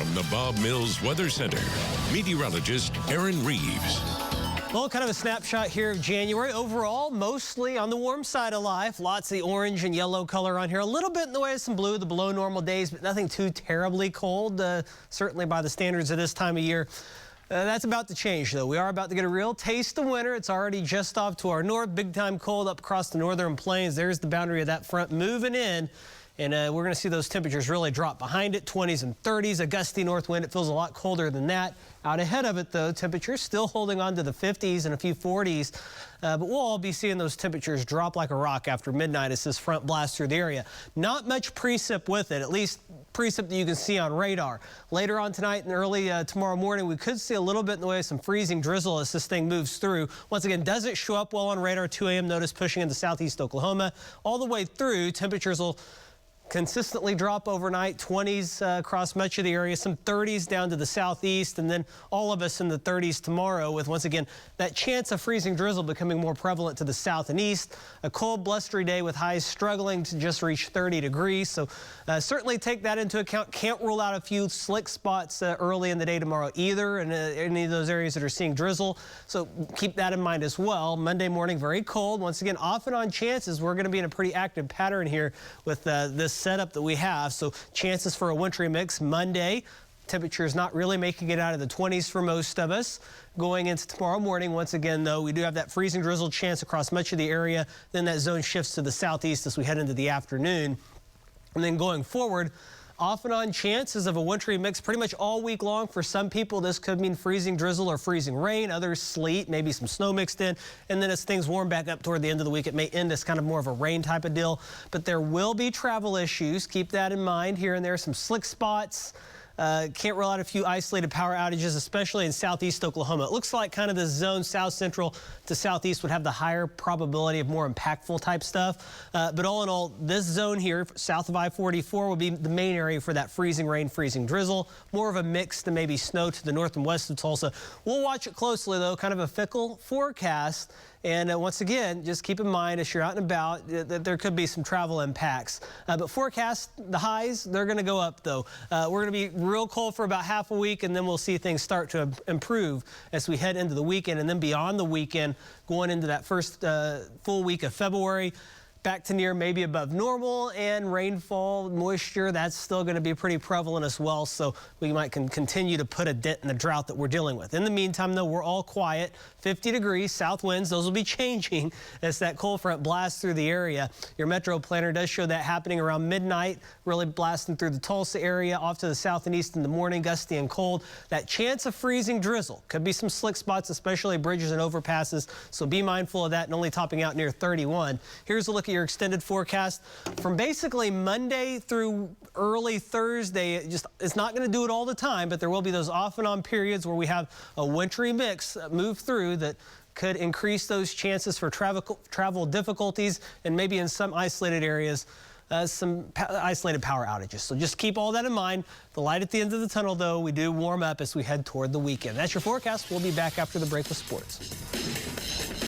From the Bob Mills Weather Center, meteorologist Aaron Reeves. Well, kind of a snapshot here of January. Overall, mostly on the warm side of life. Lots of the orange and yellow color on here. A little bit in the way of some blue, the below normal days, but nothing too terribly cold, certainly by the standards of this time of year. That's about to change, though. We are about to get a real taste of winter. It's already just off to our north. Big time cold up across the northern plains. There's the boundary of that front moving in. And we're going to see those temperatures really drop behind it, 20s and 30s, a gusty north wind. It feels a lot colder than that. Out ahead of it, though, temperatures still holding on to the 50s and a few 40s. But we'll all be seeing those temperatures drop like a rock after midnight as this front blasts through the area. Not much precip with it, at least precip that you can see on radar. Later on tonight and early tomorrow morning, we could see a little bit in the way of some freezing drizzle as this thing moves through. Once again, doesn't show up well on radar. 2 a.m. notice pushing into southeast Oklahoma. All the way through, temperatures will consistently drop overnight, 20s across much of the area, some 30s down to the southeast, and then all of us in the 30s tomorrow with, once again, that chance of freezing drizzle becoming more prevalent to the south and east. A cold, blustery day with highs struggling to just reach 30 degrees. So certainly take that into account. Can't rule out a few slick spots early in the day tomorrow either in any of those areas that are seeing drizzle. So keep that in mind as well. Monday morning, very cold. Once again, off and on chances. We're going to be in a pretty active pattern here with this setup that we have. So chances for a wintry mix Monday. Temperatures not really making it out of the 20s for most of us. Going into tomorrow morning, once again, though, we do have that freezing drizzle chance across much of the area. Then that zone shifts to the southeast as we head into the afternoon. And then going forward, off and on chances of a wintry mix pretty much all week long. For some people, this could mean freezing drizzle or freezing rain. Others, sleet, maybe some snow mixed in. And then as things warm back up toward the end of the week, it may end as kind of more of a rain type of deal. But there will be travel issues. Keep that in mind. Here and there, some slick spots. Can't rule out a few isolated power outages, especially in southeast Oklahoma. It looks like kind of the zone south central to southeast would have the higher probability of more impactful type stuff. But all in all, this zone here, south of I-44, will be the main area for that freezing rain, freezing drizzle. More of a mix than maybe snow to the north and west of Tulsa. We'll watch it closely, though, kind of a fickle forecast. And once again, just keep in mind as you're out and about that there could be some travel impacts. But forecast, the highs, they're going to go up, though. We're going to be real cold for about half a week, and then we'll see things start to improve as we head into the weekend. And then beyond the weekend, going into that first full week of February, back to near maybe above normal, and rainfall, moisture, that's still going to be pretty prevalent as well. So we might continue to put a dent in the drought that we're dealing with. In the meantime, though, we're all quiet. 50 degrees, south winds, those will be changing as that cold front blasts through the area. Your metro planner does show that happening around midnight, really blasting through the Tulsa area, off to the south and east in the morning, gusty and cold. That chance of freezing drizzle. Could be some slick spots, especially bridges and overpasses. So be mindful of that, and only topping out near 31. Here's a look at your extended forecast from basically Monday through early Thursday. It's not going to do it all the time, but there will be those off and on periods where we have a wintry mix move through that could increase those chances for travel difficulties, and maybe in some isolated areas some isolated power outages. So just keep all that in mind. The light at the end of the tunnel, though, we do warm up as we head toward the weekend. That's your forecast. We'll be back after the break with sports.